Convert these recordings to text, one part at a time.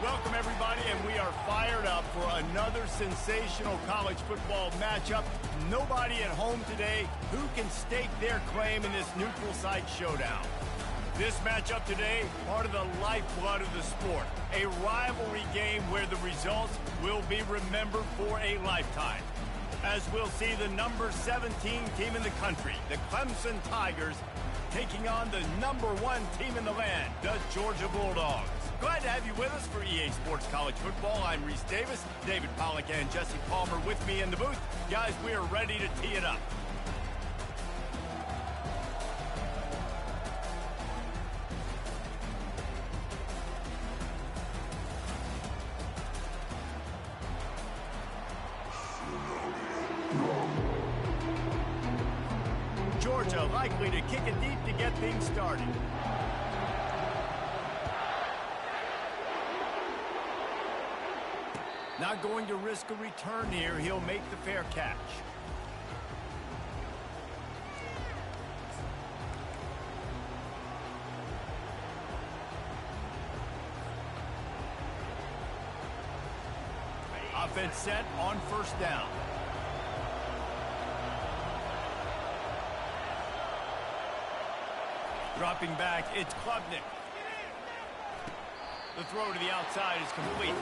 Welcome, everybody, and we are fired up for another sensational college football matchup. Nobody at home today who can stake their claim in this neutral site showdown. This matchup today, part of the lifeblood of the sport, a rivalry game where the results will be remembered for a lifetime. As we'll see the number 17 team in the country, the Clemson Tigers, taking on the number 1 team in the land, the Georgia Bulldogs. Glad to have you with us for EA Sports College Football. I'm Reese Davis, David Pollack and Jesse Palmer with me in the booth. Guys, we are ready to tee it up. Georgia likely to kick it deep to get things started. Not going to risk a return here. He'll make the fair catch. Offense set on first down. Dropping back, it's Klubnik. The throw to the outside is complete.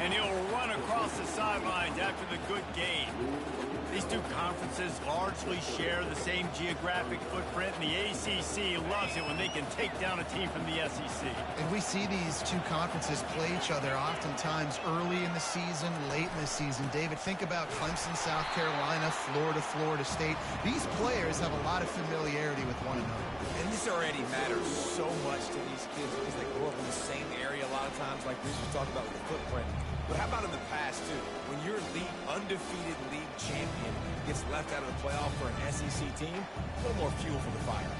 And he'll run across the sidelines after the good gain. These two conferences largely share the same geographic footprint, and the ACC loves it when they can take down a team from the SEC. And we see these two conferences play each other oftentimes early in the season, late in the season. David, think about Clemson, South Carolina, Florida State. These players have a lot of familiarity with one another. And this already matters so much to these kids because they grow up in the same area a lot of times, like we just talked about with the footprint. But how about in the past, too? When your undefeated league champion gets left out of the playoff for an SEC team, a little more fuel for the fire.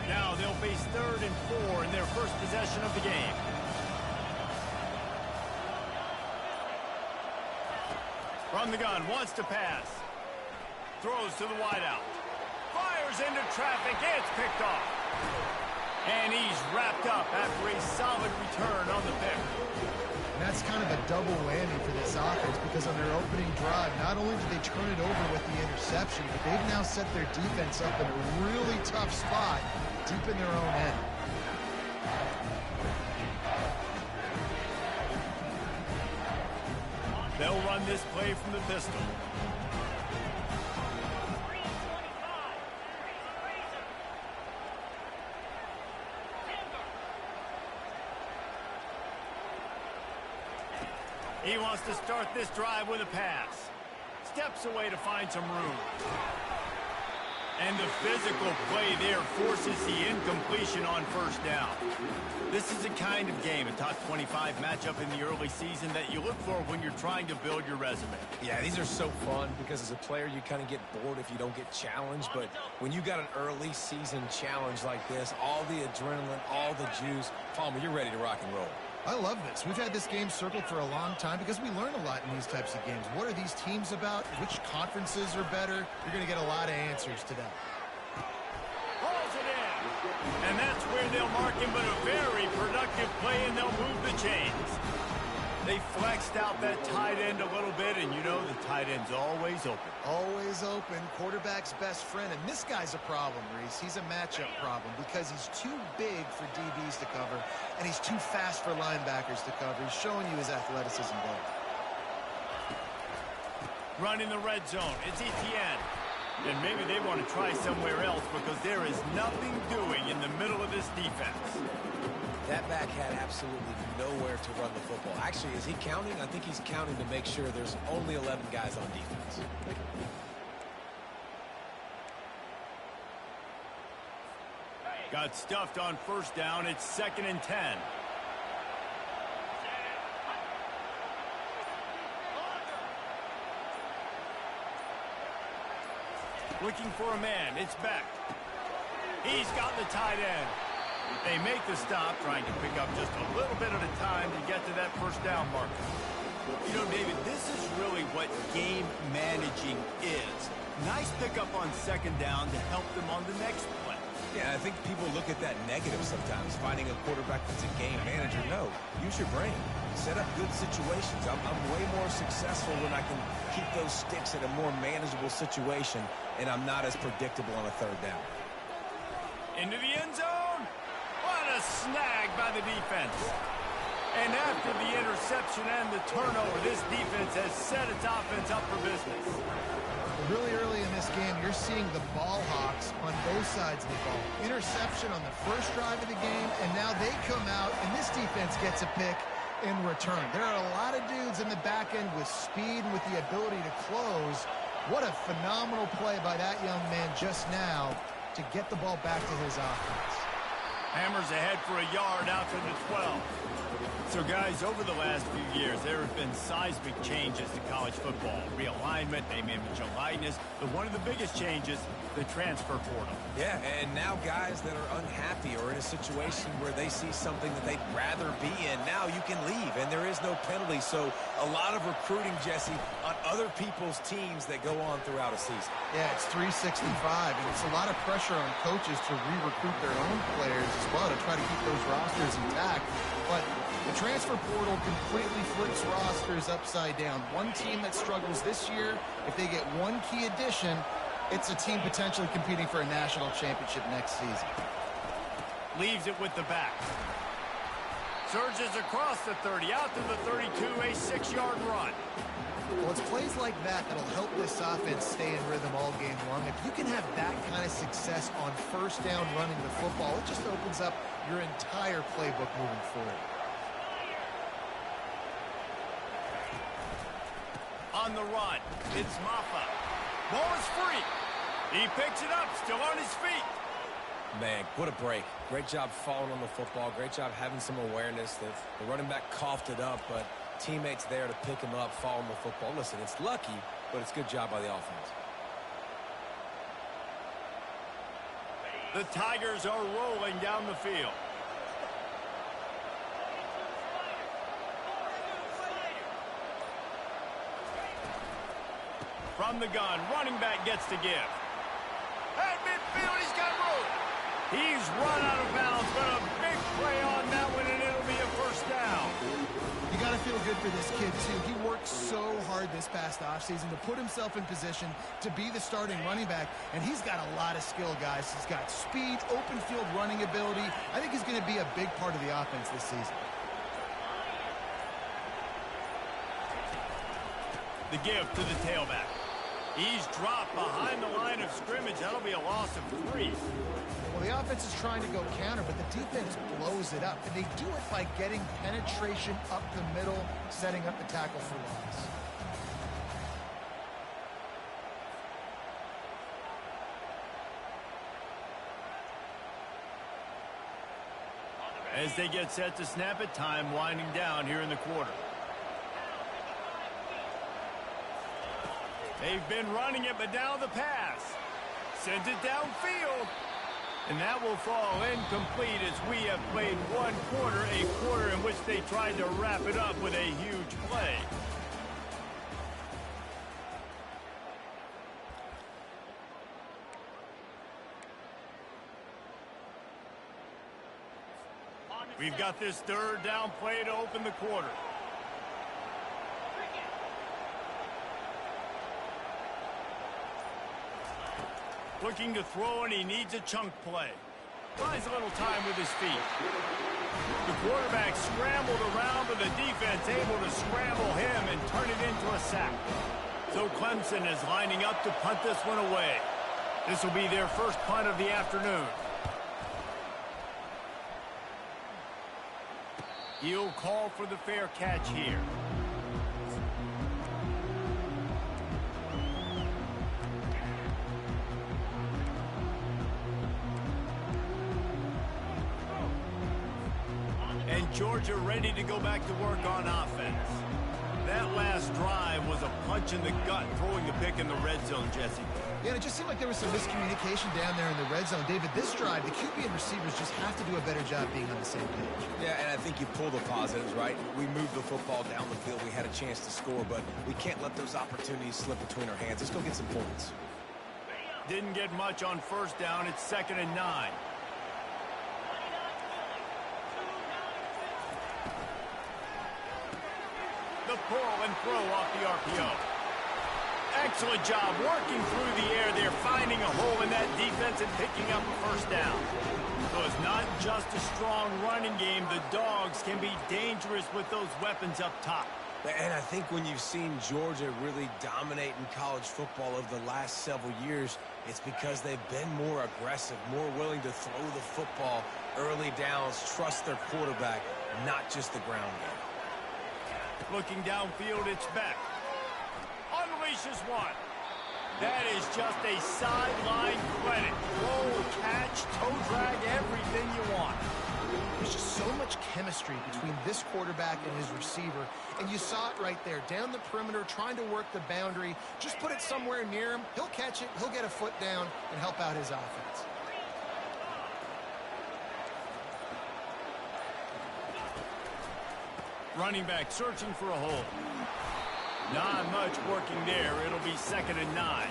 Now they'll face 3rd and 4 in their first possession of the game. From the gun, wants to pass. Throws to the wideout. Fires into traffic. It's picked off. And he's wrapped up after a solid return on the pick. And that's kind of a double whammy for this offense because on their opening drive, not only did they turn it over with the interception, but they've now set their defense up in a really tough spot deep in their own end. They'll run this play from the pistol. He wants to start this drive with a pass. Steps away to find some room. And the physical play there forces the incompletion on first down. This is a kind of game, a top 25 matchup in the early season that you look for when you're trying to build your resume. Yeah, these are so fun because as a player you kind of get bored if you don't get challenged. But when you got an early season challenge like this, all the adrenaline, all the juice, Palmer, you're ready to rock and roll. I love this. We've had this game circled for a long time because we learn a lot in these types of games. What are these teams about? Which conferences are better? You're going to get a lot of answers today. Pulls it in. And that's where they'll mark him, but a very productive play, and they'll move the chains. They flexed out that tight end a little bit, and you know the tight end's always open. Always open. Quarterback's best friend. And this guy's a problem, Reese. He's a matchup problem because he's too big for DBs to cover, and he's too fast for linebackers to cover. He's showing you his athleticism there. Running the red zone. It's Etienne. And maybe they want to try somewhere else because there is nothing doing in the middle of this defense. That back had absolutely nowhere to run the football. Actually, is he counting? I think he's counting to make sure there's only 11 guys on defense. Got stuffed on first down. It's 2nd and 10. Looking for a man. It's Beck. He's got the tight end. They make the stop, trying to pick up just a little bit at a time to get to that first down marker. You know, David, this is really what game managing is. Nice pickup on 2nd down to help them on the next play. Yeah, I think people look at that negative sometimes, finding a quarterback that's a game manager. No, use your brain. Set up good situations. I'm way more successful when I can keep those sticks in a more manageable situation, and I'm not as predictable on a third down. Into the end zone. What a snag by the defense. And after the interception and the turnover, this defense has set its offense up for business. Really early in this game, you're seeing the ball hawks on both sides of the ball. Interception on the first drive of the game, and now they come out, and this defense gets a pick in return. There are a lot of dudes in the back end with speed and with the ability to close. What a phenomenal play by that young man just now to get the ball back to his offense. Hammers ahead for a yard out to the 12. So, guys, over the last few years, there have been seismic changes to college football. Realignment, name, image, and likeness. But one of the biggest changes, the transfer portal. Yeah, and now guys that are unhappy or in a situation where they see something that they'd rather be in, now you can leave, and there is no penalty. So a lot of recruiting, Jesse, on other people's teams that go on throughout a season. Yeah, it's 365, and it's a lot of pressure on coaches to re-recruit their own players as well to try to keep those rosters intact. But the transfer portal completely flips rosters upside down. One team that struggles this year, if they get one key addition, it's a team potentially competing for a national championship next season. Leaves it with the back. Surges across the 30, out to the 32, a 6-yard run. Well, it's plays like that that'll help this offense stay in rhythm all game long. If you can have that kind of success on first down running the football, it just opens up your entire playbook moving forward. On the run, it's Maffa. Ball is free. He picks it up, still on his feet. Man, what a break. Great job falling on the football. Great job having some awareness. The running back coughed it up, but teammates there to pick him up, fall on the football. Listen, it's lucky, but it's a good job by the offense. The Tigers are rolling down the field. From the gun, running back gets to give. At midfield, he's got room. He's run out of bounds, but a big play on that one, and it'll be a first down. You got to feel good for this kid, too. He worked so hard this past offseason to put himself in position to be the starting running back, and he's got a lot of skill, guys. He's got speed, open field running ability. I think he's going to be a big part of the offense this season. The give to the tailback. He's dropped behind the line of scrimmage. That'll be a loss of 3. Well, the offense is trying to go counter, but the defense blows it up. And they do it by getting penetration up the middle, setting up the tackle for loss. As they get set to snap it, time winding down here in the quarter. They've been running it, but now the pass. Sent it downfield. And that will fall incomplete as we have played one quarter, a quarter in which they tried to wrap it up with a huge play. We've got this third down play to open the quarter. Looking to throw, and he needs a chunk play. Buys a little time with his feet. The quarterback scrambled around, but the defense able to scramble him and turn it into a sack. So Clemson is lining up to punt this one away. This will be their first punt of the afternoon. He'll call for the fair catch here. And Georgia ready to go back to work on offense. That last drive was a punch in the gut, throwing the pick in the red zone, Jesse. Yeah, and it just seemed like there was some miscommunication down there in the red zone. David, this drive, the QB and receivers just have to do a better job being on the same page. Yeah, and I think you pull the positives, right? We moved the football down the field. We had a chance to score, but we can't let those opportunities slip between our hands. Let's go get some points. Didn't get much on first down. It's 2nd and 9. The pull and throw off the RPO. Excellent job working through the air there, finding a hole in that defense and picking up a first down. So it's not just a strong running game. The Dogs can be dangerous with those weapons up top. And I think when you've seen Georgia really dominate in college football over the last several years, it's because they've been more aggressive, more willing to throw the football early downs, trust their quarterback, not just the ground game. Looking downfield, it's Beck. Unleashes one. That is just a sideline credit. Roll, catch, toe drag, everything you want. There's just so much chemistry between this quarterback and his receiver, and you saw it right there. Down the perimeter, trying to work the boundary. Just put it somewhere near him. He'll catch it, he'll get a foot down, and help out his offense. Running back searching for a hole. Not much working there. It'll be 2nd and 9.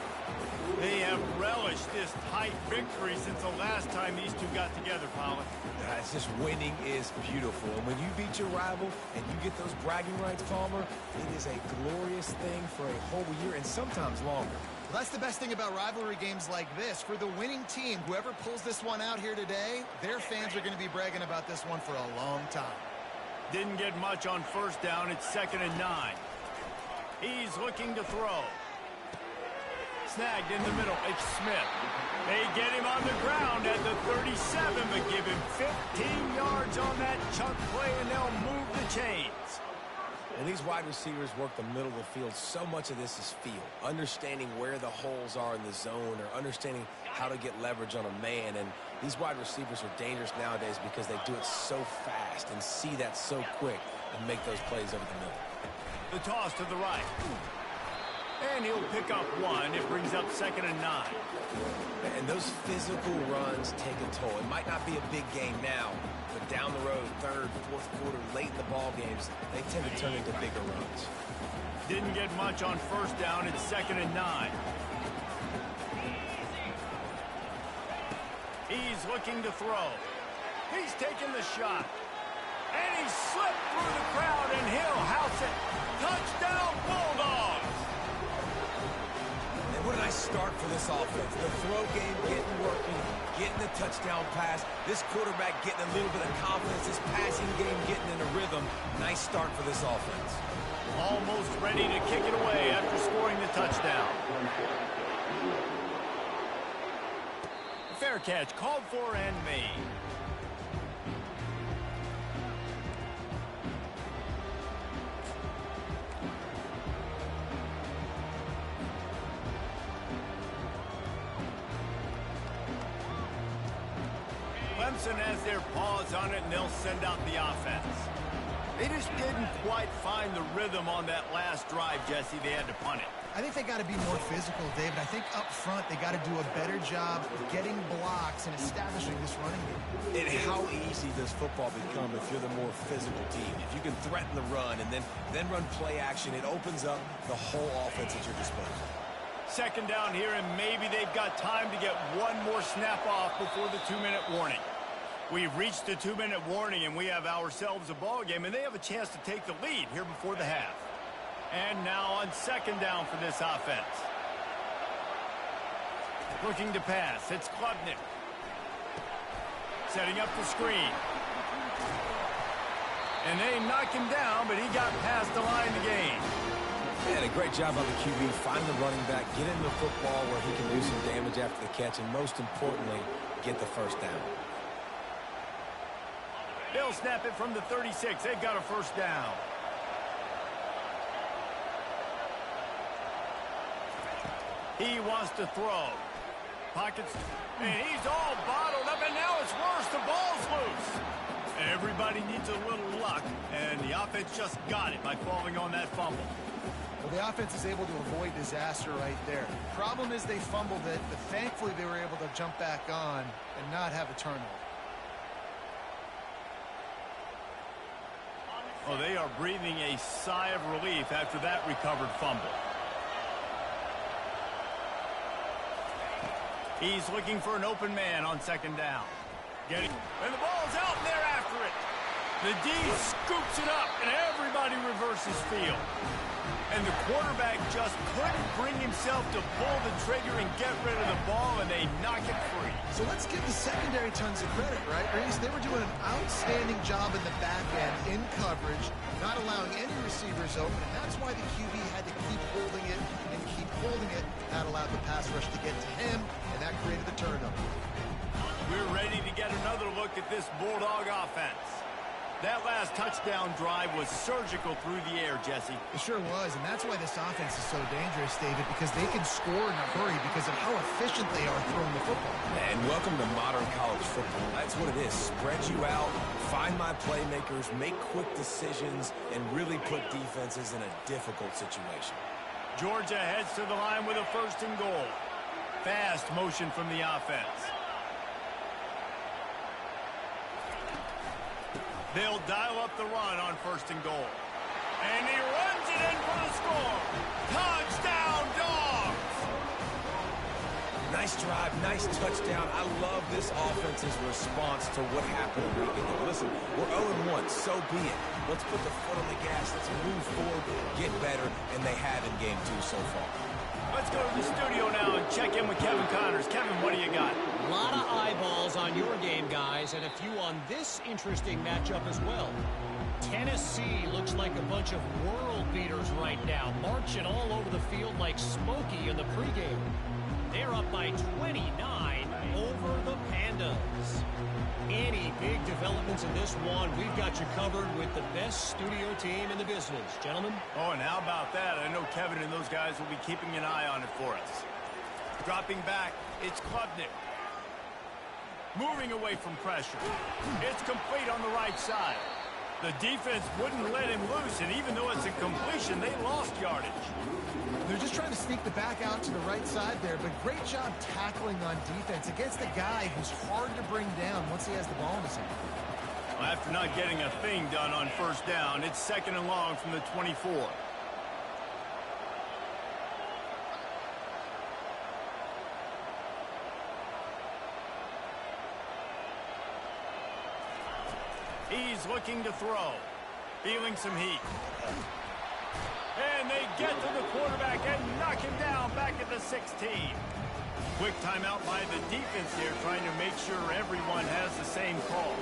They have relished this tight victory since the last time these two got together, Pollard. It's just winning is beautiful. And when you beat your rival and you get those bragging rights, Palmer, it is a glorious thing for a whole year and sometimes longer. Well, that's the best thing about rivalry games like this. For the winning team, whoever pulls this one out here today, their fans are going to be bragging about this one for a long time. Didn't get much on first down. It's 2nd and 9. He's looking to throw. Snagged in the middle. It's Smith. They get him on the ground at the 37, but give him 15 yards on that chunk play, and they'll move the chains. When these wide receivers work the middle of the field, so much of this is feel. Understanding where the holes are in the zone or understanding how to get leverage on a man. And these wide receivers are dangerous nowadays because they do it so fast and see that so quick and make those plays over the middle. The toss to the right. And he'll pick up one. It brings up 2nd and 9. And those physical runs take a toll. It might not be a big game now, but down the road, 3rd, 4th quarter, late in the ball games, they tend to turn into bigger runs. Didn't get much on first down. It's 2nd and 9. He's looking to throw. He's taking the shot. And he slipped through the crowd, and he'll house it. Touchdown, Bulldogs! And what a nice start for this offense. The throw game getting working, getting the touchdown pass. This quarterback getting a little bit of confidence. This passing game getting in a rhythm. Nice start for this offense. Almost ready to kick it away after scoring the touchdown. Fair catch, called for and made. Clemson has their paws on it, and they'll send out the offense. They just didn't quite find the rhythm on that last drive, Jesse. They had to punt it. I think they got to be more physical, David. I think up front they got to do a better job getting blocks and establishing this running game. And how easy does football become if you're the more physical team? If you can threaten the run and then run play action, it opens up the whole offense at your disposal. 2nd down here, and maybe they've got time to get one more snap off before the 2-minute warning. We've reached the 2-minute warning, and we have ourselves a ball game, and they have a chance to take the lead here before the half. And now on 2nd down for this offense. Looking to pass. It's Klubnik. Setting up the screen. And they knock him down, but he got past the line to gain. And a great job by the QB. Find the running back, get him the football where he can do some damage after the catch, and most importantly, get the first down. They'll snap it from the 36. They've got a first down. He wants to throw. Pockets, and he's all bottled up, and now it's worse. The ball's loose. Everybody needs a little luck, and the offense just got it by falling on that fumble. Well, the offense is able to avoid disaster right there. Problem is they fumbled it, but thankfully they were able to jump back on and not have a turnover. Well, they are breathing a sigh of relief after that recovered fumble. He's looking for an open man on second down. And the ball's out, and they're after it. The D scoops it up, and everybody reverses field. And the quarterback just couldn't bring himself to pull the trigger and get rid of the ball, and they knock it free. So let's give the secondary tons of credit, right, Reese? They were doing an outstanding job in the back end, in coverage, not allowing any receivers open, and that's why the QB had to keep holding it and keep holding it. That allowed the pass rush to get to him, and that created the turnover. We're ready to get another look at this Bulldog offense. That last touchdown drive was surgical through the air, Jesse. It sure was, and that's why this offense is so dangerous, David, because they can score in a hurry because of how efficient they are throwing the football. And welcome to modern college football. That's what it is. Spread you out, find my playmakers, make quick decisions, and really put defenses in a difficult situation. Georgia heads to the line with a 1st and goal. Fast motion from the offense. They'll dial up the run on 1st and goal. And he runs it in for the score. Touchdown, Dogs! Nice drive, nice touchdown. I love this offense's response to what happened a week ago. Listen, we're 0-1, so be it. Let's put the foot on the gas. Let's move forward, get better, and they have in game 2 so far. Let's go to the studio now and check in with Kevin Connors. Kevin, what do you got? A lot of eyeballs on your game, guys, and a few on this interesting matchup as well. Tennessee looks like a bunch of world beaters right now, marching all over the field like Smokey in the pregame. They're up by 29 over the Pandas. Any big developments in this one, we've got you covered with the best studio team in the business. Gentlemen? Oh, and how about that? I know Kevin and those guys will be keeping an eye on it for us. Dropping back, it's Klubnik. Moving away from pressure. It's complete on the right side. The defense wouldn't let him loose, and even though it's a completion, they lost yardage. They're just trying to sneak the back out to the right side there, but great job tackling on defense against a guy who's hard to bring down once he has the ball in his hand. Well, after not getting a thing done on 1st down, it's 2nd and long from the 24. He's looking to throw. Feeling some heat. And they get to the quarterback and knock him down back at the 16. Quick timeout by the defense here, trying to make sure everyone has the same call.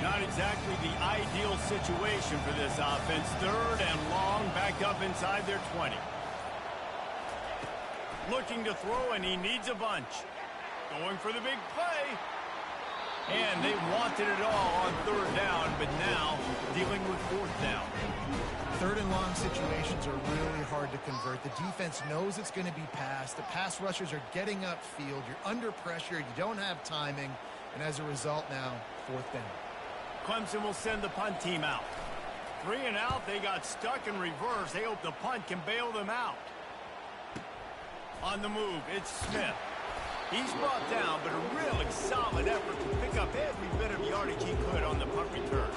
Not exactly the ideal situation for this offense. 3rd and long, back up inside their 20. Looking to throw, and he needs a bunch. Going for the big play. And they wanted it all on 3rd down, but now dealing with 4th down. 3rd and long situations are really hard to convert. The defense knows it's going to be passed. The pass rushers are getting upfield. You're under pressure. You don't have timing. And as a result now, 4th down. Clemson will send the punt team out. 3 and out, they got stuck in reverse. They hope the punt can bail them out. On the move, it's Smith. He's brought down, but a really solid effort to pick up every bit of yardage he could on the punt return.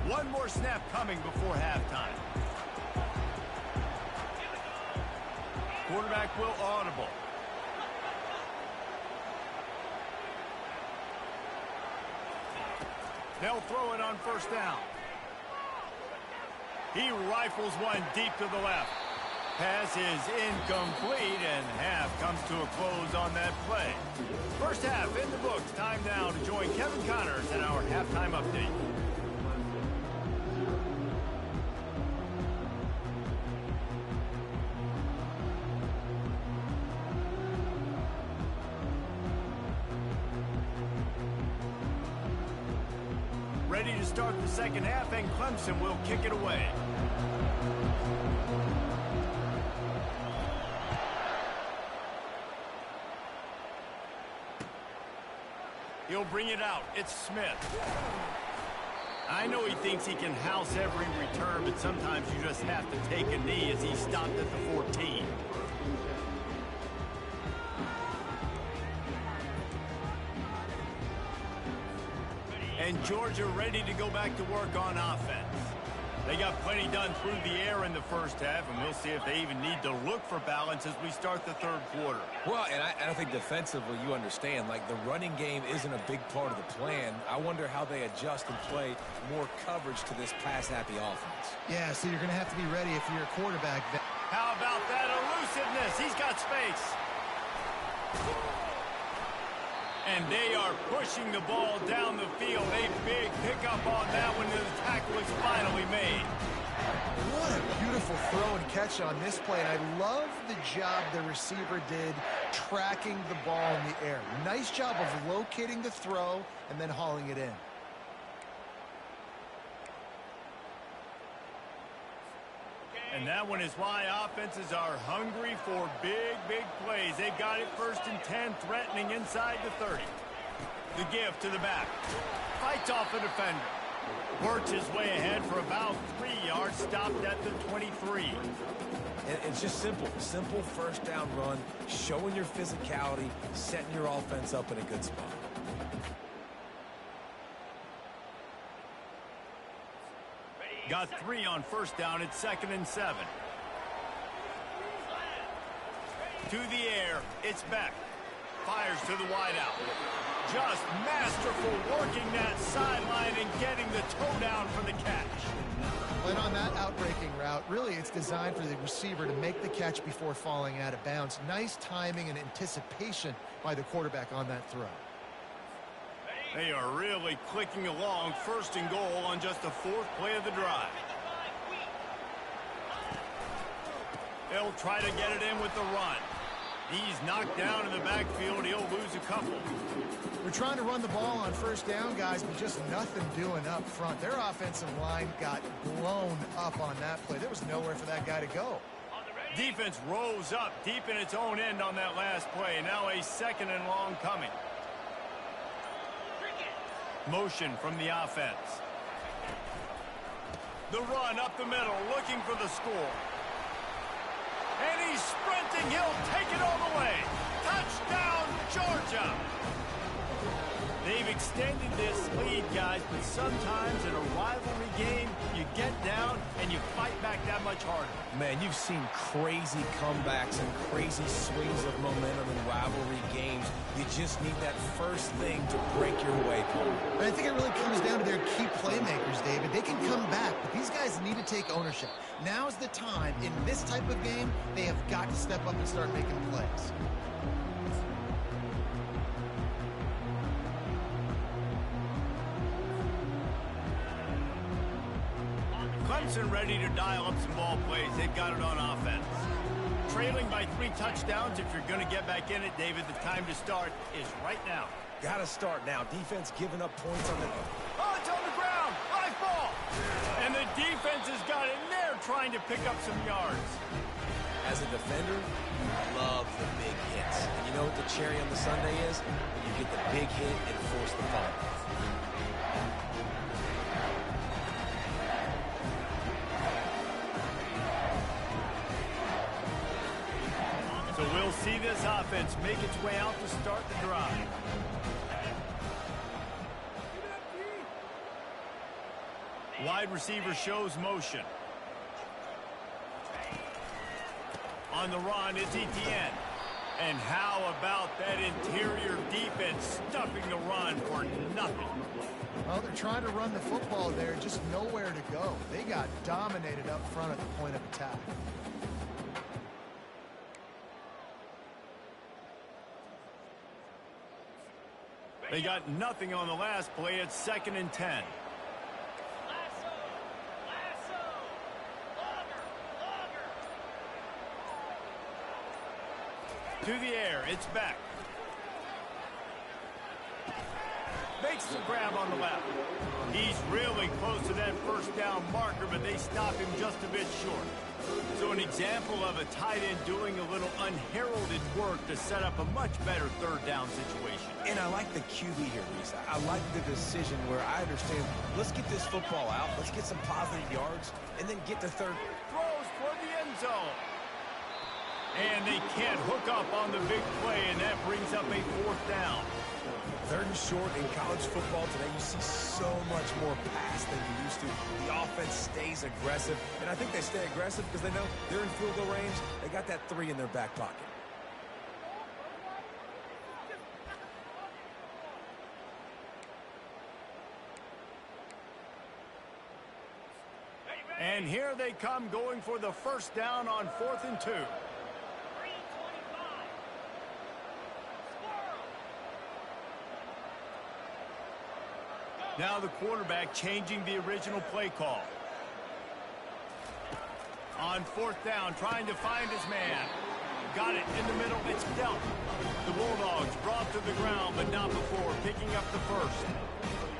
One more snap coming before halftime. Quarterback will audible. They'll throw it on 1st down. He rifles one deep to the left. Pass is incomplete, and half comes to a close on that play. 1st half in the books. Time now to join Kevin Connors in our halftime update. Ready to start the 2nd half, and Clemson will kick it away. He'll bring it out. It's Smith. I know he thinks he can house every return, but sometimes you just have to take a knee as he stopped at the 14. And Georgia ready to go back to work on offense. They got plenty done through the air in the first half, and we'll see if they even need to look for balance as we start the third quarter. Well, and I think defensively, you understand, like the running game isn't a big part of the plan. I wonder how they adjust and play more coverage to this pass-happy offense. Yeah, so you're going to have to be ready if you're a quarterback. How about that elusiveness? He's got space. And they are pushing the ball down the field. A big pickup on that when the tackle is finally made. What a beautiful throw and catch on this play. And I love the job the receiver did tracking the ball in the air. Nice job of locating the throw and then hauling it in. And that one is why offenses are hungry for big, big plays. They've got it 1st and 10, threatening inside the 30. The give to the back. Fights off a defender. Works his way ahead for about 3 yards, stopped at the 23. And it's just simple. Simple first down run, showing your physicality, setting your offense up in a good spot. Got 3 on first down. It's 2nd and 7. To the air. It's Beck. Fires to the wideout. Just masterful working that sideline and getting the toe down for the catch. But on that outbreaking route, really it's designed for the receiver to make the catch before falling out of bounds. Nice timing and anticipation by the quarterback on that throw. They are really clicking along. 1st and goal on just the 4th play of the drive. They'll try to get it in with the run. He's knocked down in the backfield. He'll lose a couple. We're trying to run the ball on first down, guys, but just nothing doing up front. Their offensive line got blown up on that play. There was nowhere for that guy to go. Defense rose up deep in its own end on that last play. Now a 2nd and long coming. Motion from the offense. The run up the middle, looking for the score. And he's sprinting. He'll take it all the way. Touchdown, Georgia. They've extended this lead, guys, but sometimes in a rivalry game, you get down and you fight back that much harder. Man, you've seen crazy comebacks and crazy swings of momentum in rivalry games. You just need that first thing to break your way, Paul. But I think it really comes down to their key playmakers, David. They can come back, but these guys need to take ownership. Now's the time. In this type of game, they have got to step up and start making plays. Clemson ready to dial up some ball plays. They've got it on offense. Trailing by 3 touchdowns. If you're going to get back in it, David, the time to start is right now. Got to start now. Defense giving up points on the... Oh, it's on the ground. Live ball. And the defense has got in there trying to pick up some yards. As a defender, you love the big hits. And you know what the cherry on the sundae is? When you get the big hit and force the fumble. So we'll see this offense make its way out to start the drive. Wide receiver shows motion. On the run, it's Etienne. And how about that interior defense stuffing the run for nothing? Well, they're trying to run the football there, just nowhere to go. They got dominated up front at the point of attack. They got nothing on the last play. It's 2nd and 10. To the air, it's back. Makes the grab on the left. He's really close to that first down marker, but they stop him just a bit short. So an example of a tight end doing a little unheralded work to set up a much better third down situation. And I like the QB here, Reese. I like the decision where I understand, let's get this football out, let's get some positive yards, and then get to third. Throws for the end zone. And they can't hook up on the big play, and that brings up a 4th down. Third and short in college football today, you see so much more pass than you used to. The offense stays aggressive, and I think they stay aggressive because they know they're in field goal range. They got that 3 in their back pocket. And here they come going for the first down on 4th and 2. Now the quarterback changing the original play call. On 4th down, trying to find his man. Got it in the middle. It's dealt. The Bulldogs brought to the ground, but not before picking up the first.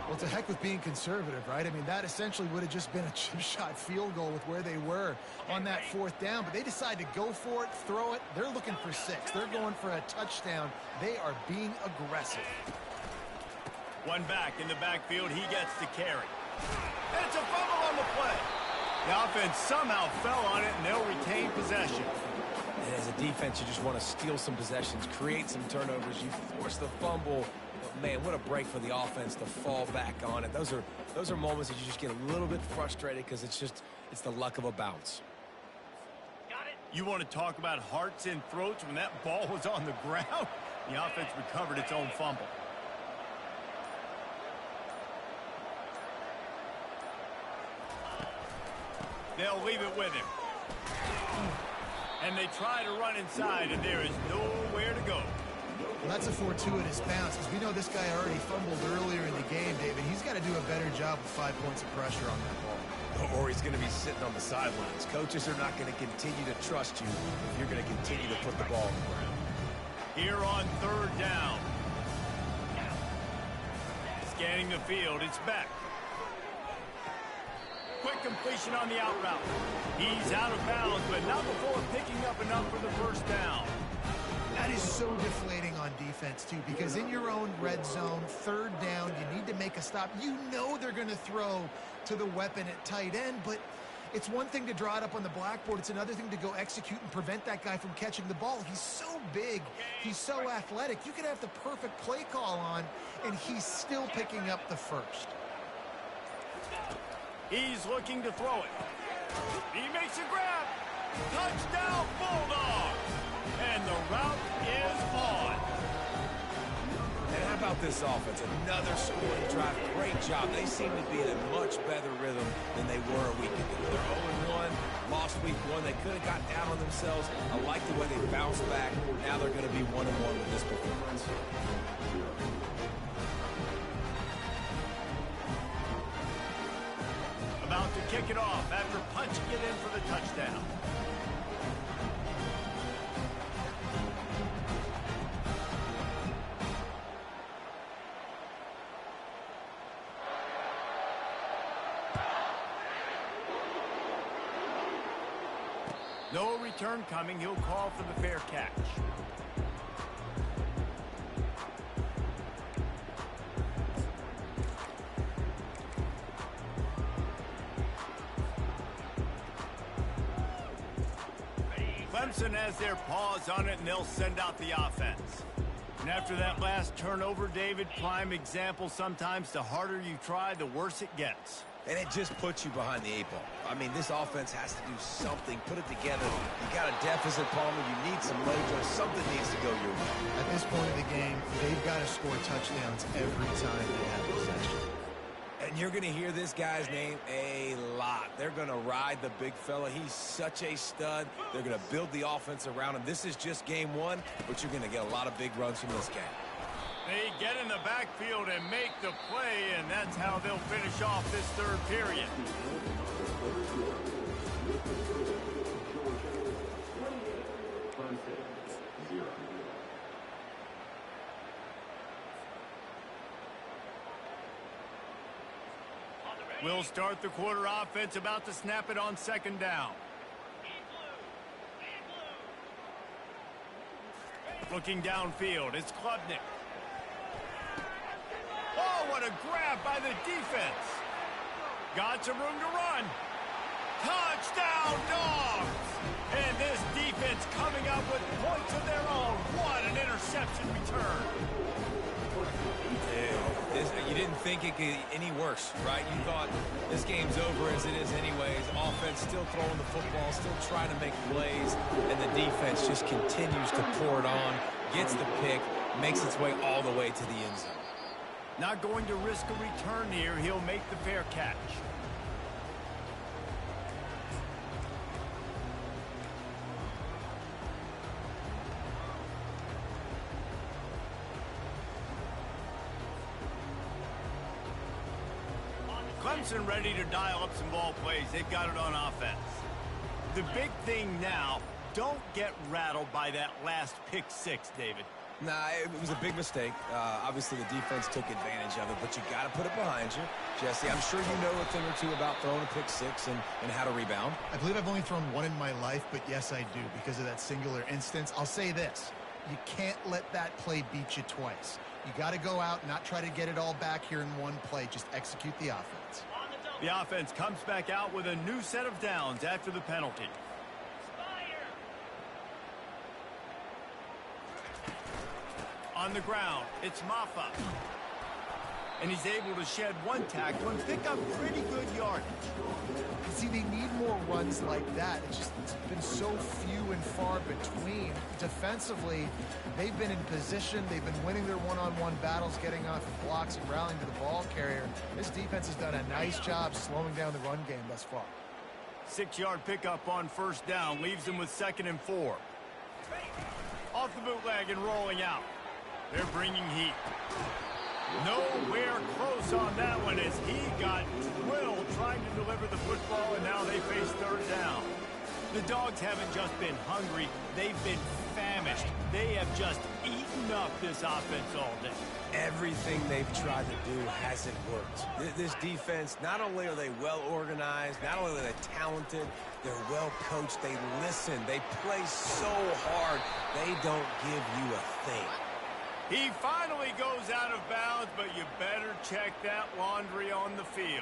Well, to heck with being conservative, right? I mean, that essentially would have just been a chip shot field goal with where they were on that 4th down. But they decide to go for it, throw it. They're looking for 6. They're going for a touchdown. They are being aggressive. One back in the backfield. He gets to carry. And it's a fumble on the play. The offense somehow fell on it, and they'll retain possession. And as a defense, you just want to steal some possessions, create some turnovers. You force the fumble. But man, what a break for the offense to fall back on it. Those are moments that you just get a little bit frustrated because it's the luck of a bounce. You want to talk about hearts and throats when that ball was on the ground? The offense recovered its own fumble. They'll leave it with him. And they try to run inside, and there is nowhere to go. Well, that's a fortuitous bounce, because we know this guy already fumbled earlier in the game, David. He's got to do a better job with 5 points of pressure on that ball. Or he's going to be sitting on the sidelines. Coaches are not going to continue to trust you if you're going to continue to put the ball on the ground. Here on 3rd down. Scanning the field, it's Beck. Quick completion on the out route. He's out of bounds, but not before picking up enough for the first down. That is so deflating on defense, too, because in your own red zone, 3rd down, you need to make a stop. You know they're going to throw to the weapon at tight end, but it's one thing to draw it up on the blackboard. It's another thing to go execute and prevent that guy from catching the ball. He's so big. He's so athletic. You could have the perfect play call on, and he's still picking up the first. He's looking to throw it. He makes a grab. Touchdown, Bulldogs. And the route is on. And how about this offense? Another scoring drive. Great job. They seem to be in a much better rhythm than they were a week ago. They're 0-1, lost week 1. They could have got down on themselves. I like the way they bounced back. Now they're going to be 1-1 with this performance. About to kick it off after punching it in for the touchdown. No return coming. He'll call for the fair catch. Clemson has their paws on it, and they'll send out the offense. And after that last turnover, David, prime example, sometimes the harder you try, the worse it gets. And it just puts you behind the 8 ball. I mean, this offense has to do something, put it together. You got a deficit, Palmer. You need some mojo. Something needs to go your way. At this point of the game, they've got to score touchdowns every time they have possession. And you're going to hear this guy's name a lot. They're going to ride the big fella. He's such a stud. They're going to build the offense around him. This is just game 1, but you're going to get a lot of big runs from this guy. They get in the backfield and make the play, and that's how they'll finish off this 3rd period. We'll start the quarter offense, about to snap it on 2nd down. Looking downfield, it's Klubnik. Oh, what a grab by the defense. Got some room to run. Touchdown, Dogs! And this defense coming up with points of their own. What an interception return. think it could get any worse, right? You thought this game's over as it is anyways. Offense still throwing the football, still trying to make plays, and the defense just continues to pour it on, gets the pick, makes its way all the way to the end zone. Not going to risk a return here. He'll make the fair catch. Clemson ready to dial up some ball plays. They've got it on offense. The big thing now, don't get rattled by that last pick six, David. Nah, it was a big mistake. Obviously, the defense took advantage of it, but you got to put it behind you. Jesse, I'm sure you know a thing or two about throwing a pick six and how to rebound. I believe I've only thrown one in my life, but yes, I do because of that singular instance. I'll say this. You can't let that play beat you twice. You got to go out, not try to get it all back here in one play. Just execute the offense. The offense comes back out with a new set of downs after the penalty. On the ground, it's Maffa. And he's able to shed one tackle and pick up pretty good yardage. See, they need more runs like that. It's been so few and far between. Defensively, they've been in position. They've been winning their one-on-one battles, getting off blocks and rallying to the ball carrier. This defense has done a nice job slowing down the run game thus far. 6-yard pickup on first down leaves them with 2nd and 4. Off the bootleg and rolling out. They're bringing heat. Nowhere close on that one as he got drilled trying to deliver the football, and now they face 3rd down. The Dogs haven't just been hungry, they've been famished. They have just eaten up this offense all day. Everything they've tried to do hasn't worked. This defense, not only are they well organized, not only are they talented, they're well coached, they listen, they play so hard, they don't give you a thing. He finally goes out of bounds, but you better check that laundry on the field.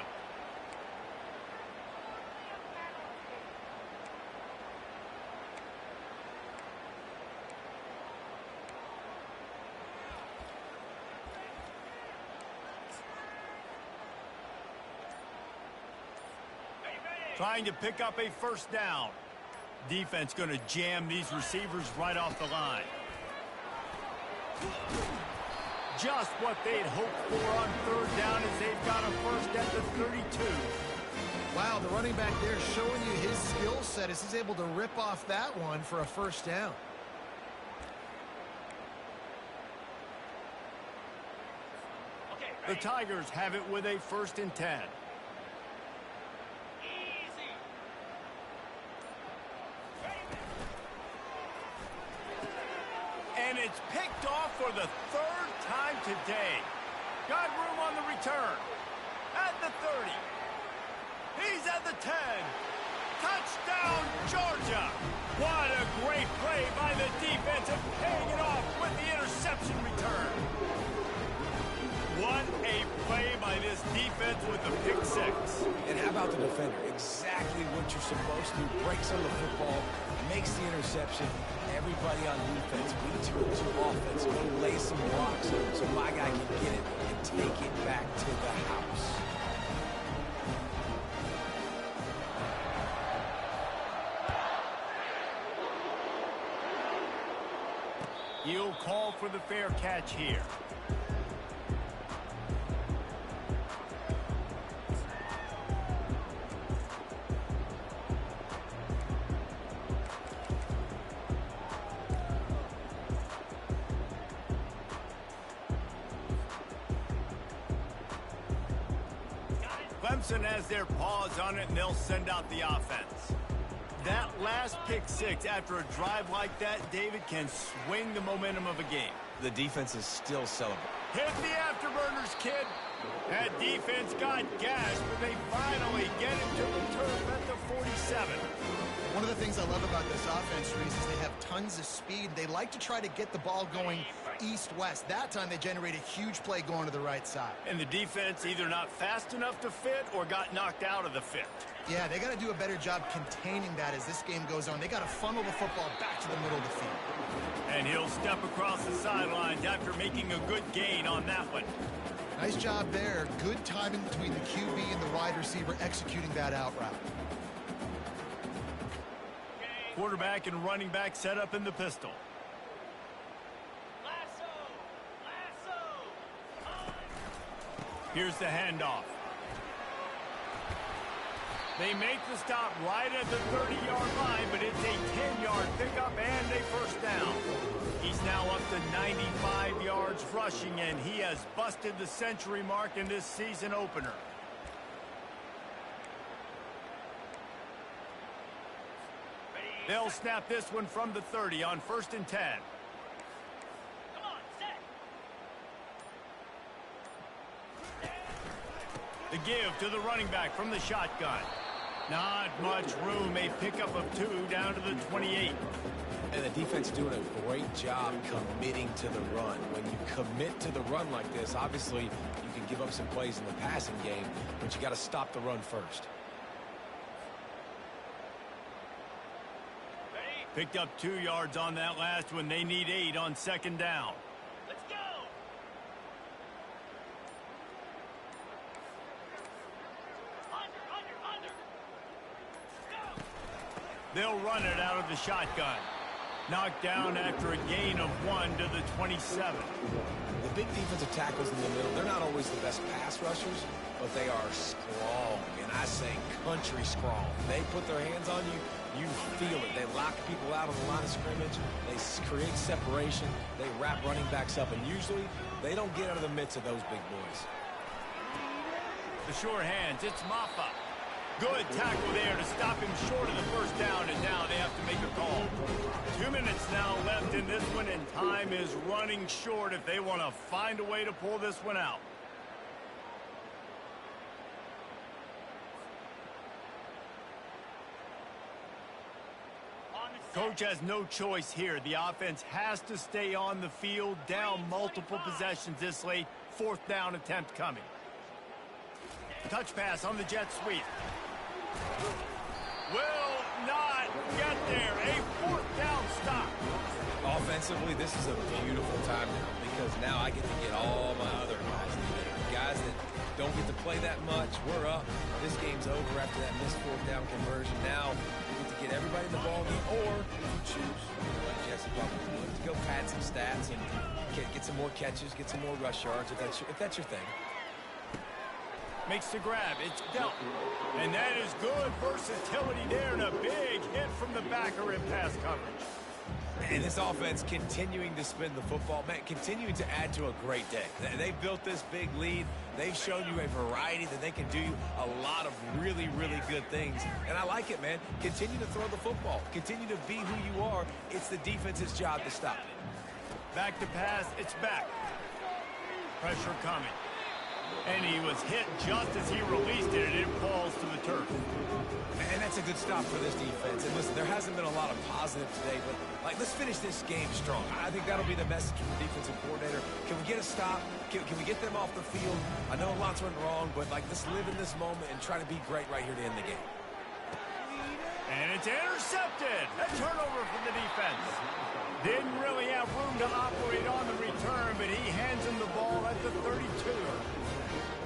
Trying to pick up a first down. Defense going to jam these receivers right off the line. Just what they'd hoped for on 3rd down as they've got a first at the 32. Wow, the running back there showing you his skill set as he's able to rip off that one for a first down. The Tigers have it with a 1st and 10. And it's picked off for the 3rd time today. Got room on the return. At the 30. He's at the 10. Touchdown, Georgia. What a great play by the defense and paying it off with the interception return. What a play by this defense with the pick six. And how about the defender? Exactly what you're supposed to. Breaks on the football, makes the interception. Everybody on defense, we turn to offense. Go lay some blocks so my guy can get it and take it back to the house. He'll call for the fair catch here. Clemson has their paws on it, and they'll send out the offense. That last pick six after a drive like that, David, can swing the momentum of a game. The defense is still celebrating. Hit the afterburners, kid. That defense got gas, but they finally get him to the turf at the 47. One of the things I love about this offense, Reese, is they have tons of speed. They like to try to get the ball going east-west. That time they generate a huge play going to the right side. And the defense either not fast enough to fit or got knocked out of the fit. Yeah, they got to do a better job containing that as this game goes on. They got to funnel the football back to the middle of the field. And he'll step across the sidelines after making a good gain on that one. Nice job there. Good timing between the QB and the wide receiver executing that out route. Quarterback and running back set up in the pistol. Here's the handoff. They make the stop right at the 30-yard line, but it's a 10-yard pickup and a first down. He's now up to 95 yards rushing, and he has busted the century mark in this season opener. They'll snap this one from the 30 on 1st and 10. The give to the running back from the shotgun. Not much room. A pickup of 2 down to the 28. And the defense doing a great job committing to the run. When you commit to the run like this, obviously you can give up some plays in the passing game, but you got to stop the run first. Picked up 2 yards on that last one. They need 8 on 2nd down. Let's go! Under. Go! They'll run it out of the shotgun. Knocked down after a gain of 1 to the 27. The big defensive tackles in the middle, they're not always the best pass rushers, but they are strong, and I say country strong. They put their hands on you, you feel it. They lock people out on the line of scrimmage. They create separation. They wrap running backs up, and usually they don't get out of the midst of those big boys. The sure hands, it's Maffa. Good tackle there to stop him short of the first down, and now they have to make a call. 2 minutes now left in this one, and time is running short if they want to find a way to pull this one out. Coach has no choice here. The offense has to stay on the field, down multiple possessions this late. 4th down attempt coming. Touch pass on the jet sweep. Will not get there. A 4th down stop. Offensively, this is a beautiful time now because now I get to get all my other guys together. Guys that don't get to play that much. We're up. This game's over after that missed 4th down conversion. Now we get to get everybody in the ball game, or if you choose, like Jesse probably would, to go pad some stats and get some more catches, get some more rush yards if that's your thing. Makes the grab. It's dealt. And that is good versatility there, and a big hit from the backer in pass coverage. And this offense continuing to spin the football, man, continuing to add to a great day. They've built this big lead. They've shown you a variety that they can do a lot of really, really good things. And I like it, man. Continue to throw the football. Continue to be who you are. It's the defense's job to stop it. Back to pass. It's back. Pressure coming. And he was hit just as he released it, and it falls to the turf. And that's a good stop for this defense. And listen, there hasn't been a lot of positive today, but let's finish this game strong. I think that'll be the message from the defensive coordinator. Can we get a stop? Can we get them off the field? I know a lot's went wrong, but let's live in this moment and try to be great right here to end the game. And it's intercepted. A turnover from the defense. Didn't really have room to operate on the return, but he hands him the ball at the 32.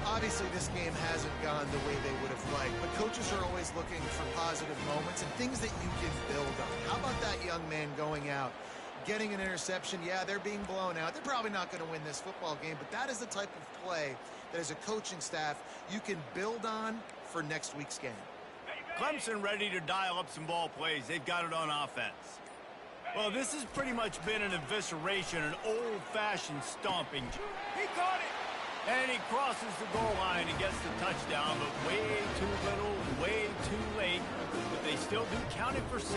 Obviously, this game hasn't gone the way they would have liked, but coaches are always looking for positive moments and things that you can build on. How about that young man going out, getting an interception? Yeah, they're being blown out. They're probably not going to win this football game, but that is the type of play that as a coaching staff you can build on for next week's game. Clemson ready to dial up some ball plays. They've got it on offense. Well, this has pretty much been an evisceration, an old-fashioned stomping. He caught it! And he crosses the goal line and gets the touchdown, but way too little, way too late. But they still do count it for 6.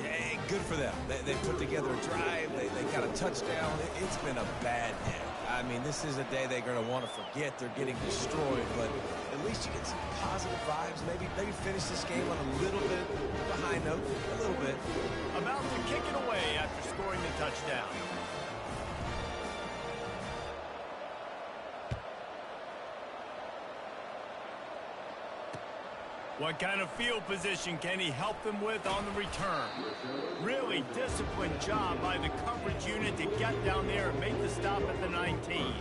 Yeah, good for them. They put together a drive. They got a touchdown. It's been a bad day. I mean, this is a day they're going to want to forget. They're getting destroyed, but at least you get some positive vibes. Maybe finish this game on a little bit of a high note, a little bit. About to kick it away after scoring the touchdown. What kind of field position can he help them with on the return? Really disciplined job by the coverage unit to get down there and make the stop at the 19.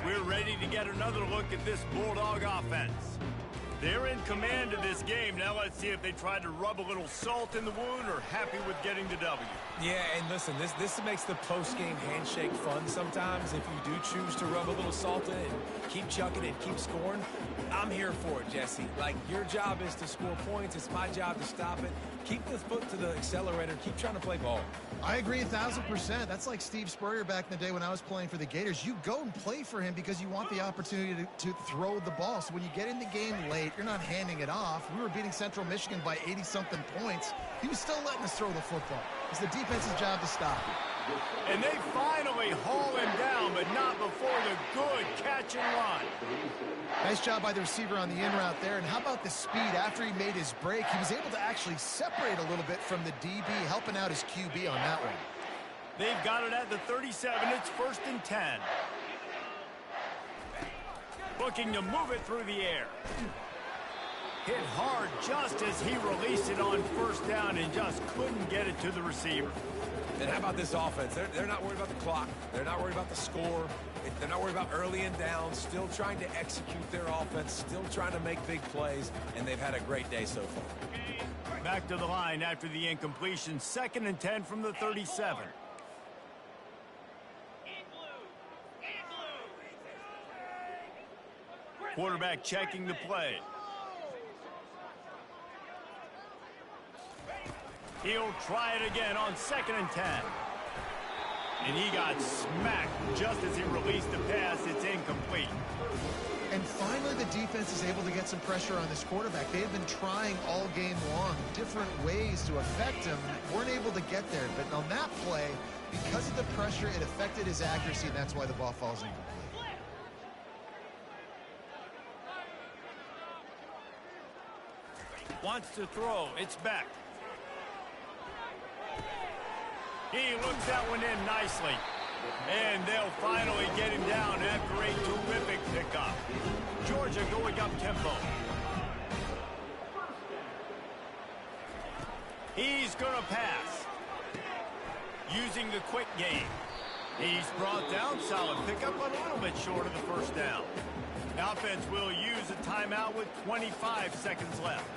We're ready to get another look at this Bulldog offense. They're in command of this game. Now let's see if they try to rub a little salt in the wound or happy with getting the W. Yeah, and listen, this makes the post-game handshake fun sometimes. If you do choose to rub a little salt in it and keep chucking it, keep scoring, I'm here for it, Jesse. Like, your job is to score points. It's my job to stop it. Keep the foot to the accelerator. Keep trying to play ball. I agree 1,000%. That's like Steve Spurrier back in the day when I was playing for the Gators. You go and play for him because you want the opportunity to throw the ball. So when you get in the game late, you're not handing it off. We were beating Central Michigan by 80-something points. He was still letting us throw the football. It's the defense's job to stop it. And they finally haul him down, but not before the good catch and run. Nice job by the receiver on the in route there. And how about the speed after he made his break? He was able to actually separate a little bit from the DB, helping out his QB on that one. They've got it at the 37. It's 1st and 10. Looking to move it through the air. Hit hard just as he released it on 1st down and just couldn't get it to the receiver. And how about this offense? They're not worried about the clock. They're not worried about the score. They're not worried about early and down. Still trying to execute their offense. Still trying to make big plays. And they've had a great day so far. Back to the line after the incompletion. 2nd and 10 from the 37. Quarterback checking the play. He'll try it again on 2nd and 10. And he got smacked just as he released the pass. It's incomplete. And finally, the defense is able to get some pressure on this quarterback. They've been trying all game long different ways to affect him. Weren't able to get there. But on that play, because of the pressure, it affected his accuracy, and that's why the ball falls incomplete. Wants to throw. It's back. He looks that one in nicely. And they'll finally get him down after a terrific pickup. Georgia going up tempo. He's going to pass. Using the quick game. He's brought down. Solid pickup, a little bit short of the 1st down. The offense will use a timeout with 25 seconds left.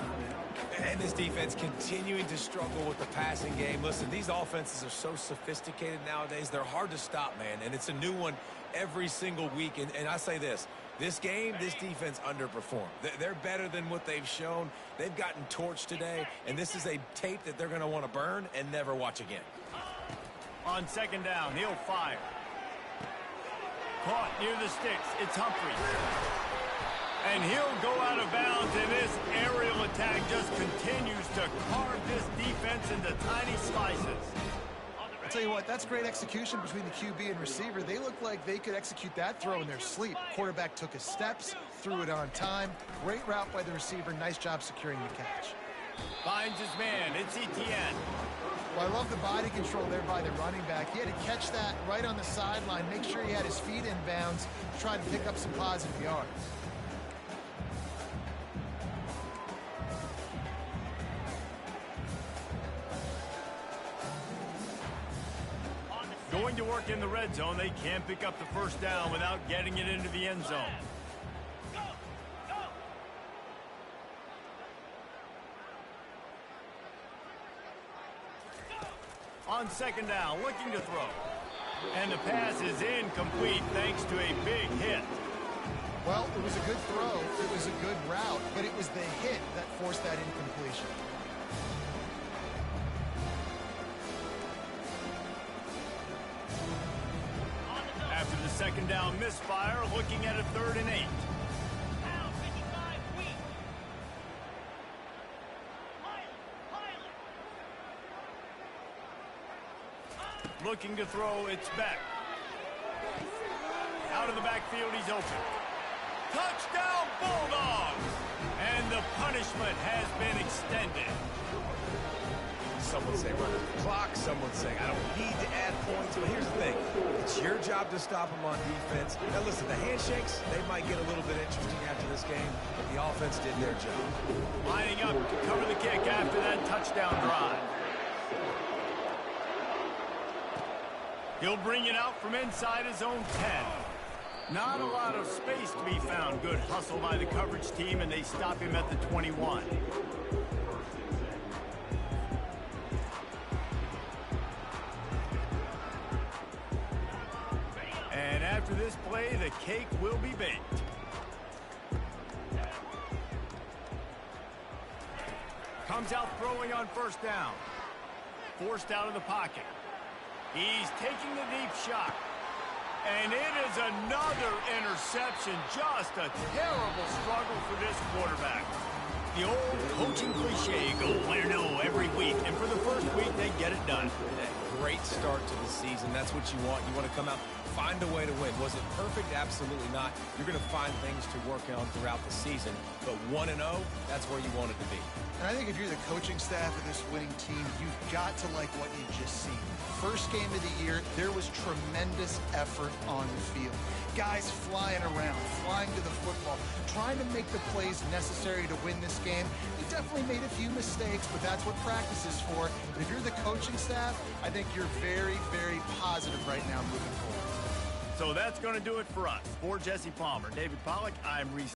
And this defense continuing to struggle with the passing game. Listen, these offenses are so sophisticated nowadays. They're hard to stop, man. And it's a new one every single week. And I say this game, this defense underperformed. They're better than what they've shown. They've gotten torched today. And this is a tape that they're going to want to burn and never watch again. On 2nd down, he'll fire. Caught near the sticks. It's Humphrey. And he'll go out of bounds, and this aerial attack just continues to carve this defense into tiny slices. I'll tell you what, that's great execution between the QB and receiver. They look like they could execute that throw in their sleep. Quarterback took his steps, threw it on time. Great route by the receiver. Nice job securing the catch. Finds his man. It's Etienne. Well, I love the body control there by the running back. He had to catch that right on the sideline, make sure he had his feet in bounds, try to pick up some positive yards. Going to work in the red zone. They can't pick up the 1st down without getting it into the end zone. On 2nd down, looking to throw. And the pass is incomplete thanks to a big hit. Well, it was a good throw. It was a good route, but it was the hit that forced that incompletion. After the 2nd down misfire, looking at a 3rd and 8. Looking to throw, it's back. Out of the backfield, he's open. Touchdown, Bulldogs! And the punishment has been extended. Some would say run the clock. Some would say I don't need to add points. But here's the thing. It's your job to stop them on defense. Now, listen, the handshakes, they might get a little bit interesting after this game, but the offense did their job. Lining up to cover the kick after that touchdown drive. He'll bring it out from inside his own 10. Not a lot of space to be found. Good hustle by the coverage team, and they stop him at the 21. And after this play, the cake will be baked. Comes out throwing on first down. Forced out of the pocket. He's taking the deep shot. And it is another interception. Just a terrible struggle for this quarterback. The old coaching cliche, go win or no every week. And for the first week, they get it done. That great start to the season. That's what you want. You want to come out, find a way to win. Was it perfect? Absolutely not. You're going to find things to work on throughout the season. But 1-0, that's where you want it to be. And I think if you're the coaching staff of this winning team, you've got to like what you've just seen. First game of the year, there was tremendous effort on the field. Guys flying around, flying to the football, trying to make the plays necessary to win this game. They definitely made a few mistakes, but that's what practice is for. And if you're the coaching staff, I think you're very, very positive right now moving forward. So that's going to do it for us. For Jesse Palmer, David Pollack, I'm Reese.